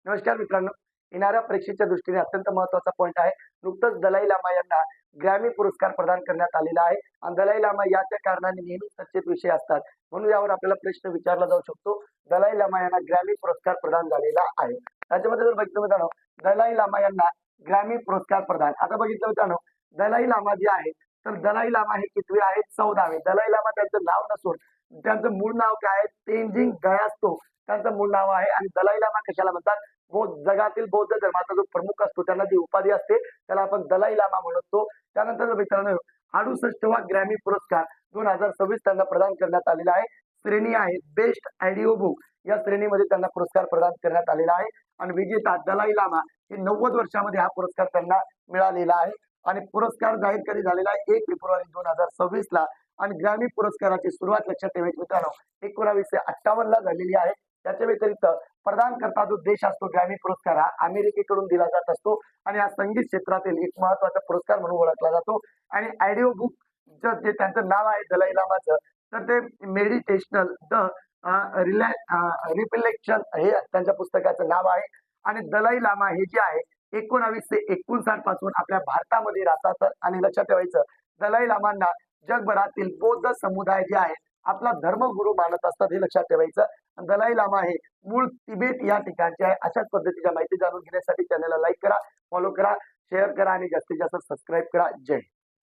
नमस्कार मित्रांनो, येणाऱ्या परीक्षेच्या दृष्टीने अत्यंत महत्त्वाचा पॉइंट आहे. नुकतंच दलाई लामा यांना ग्रॅमी पुरस्कार प्रदान करण्यात आलेला आहे आणि दलाई लामा या त्या कारणाने नेहमी चर्चेत विषय असतात. म्हणून यावर आपल्याला प्रश्न विचारला जाऊ शकतो. दलाई लामा यांना ग्रॅमी पुरस्कार प्रदान झालेला आहे. त्याच्यामध्ये जर बघितलं मित्रांनो, दलाई लामा यांना ग्रॅमी पुरस्कार प्रदान. आता बघितलं मित्रांनो, दलाई लामा जे आहे, तर दलाई लामा हे कितवे आहेत? 14वे. दलाई लामा त्यांचं नाव नसून त्यांचं मूळ नाव काय आहे? तेंजिंग गयात्सो त्यांचं मूळ नाव आहे. आणि दलाई लामा कशाला म्हणतात? जगातील बौद्ध धर्माचा जो प्रमुख असतो त्यांना जी उपाधी असते त्याला आपण दलाई लामा म्हणतो. त्यानंतर मित्रांनो, 68वा ग्रॅमी पुरस्कार 2026 त्यांना प्रदान करण्यात आलेला आहे. श्रेणी आहे बेस्ट ऑडिओ बुक, या श्रेणीमध्ये त्यांना पुरस्कार प्रदान करण्यात आलेला आहे. आणि विजेता दलाई लामा हे 90 वर्षामध्ये हा पुरस्कार त्यांना मिळालेला आहे. आणि पुरस्कार जाहीर कधी झालेला आहे? 1 फेब्रुवारी 2026 ला. आणि ग्रॅमी पुरस्काराची सुरुवात लक्षात ठेवायची मित्रांनो, 1958 ला झालेली आहे. त्याच्या व्यतिरिक्त प्रदान करता जो देश असतो ग्रॅमी पुरस्कार हा अमेरिकेकडून दिला जात असतो आणि हा संगीत क्षेत्रातील एक महत्वाचा पुरस्कार म्हणून ओळखला जातो. आणि ऑडिओ बुक जे त्यांचं नाव आहे दलाई लामाचं, तर ते मेडिटेशनल द रिफ्लेक्शन हे त्यांच्या पुस्तकाचं नाव आहे. आणि दलाई लामा हे जे आहे 1959 पासून आपल्या भारतामध्ये राहतात. आणि लक्षात ठेवायचं, दलाई लामांना जगभरातील बौद्ध समुदाय जे आहे आपला धर्मगुरू मानत असतात, हे लक्षात ठेवायचं. दलाई लामा हे मूळ तिबेट या ठिकाणचे आहे. अशाच पद्धतीच्या माहिती जाणून घेण्यासाठी चॅनलला लाईक करा, फॉलो करा, शेअर करा आणि जास्तीत जास्त सबस्क्राईब करा. जय हिंद.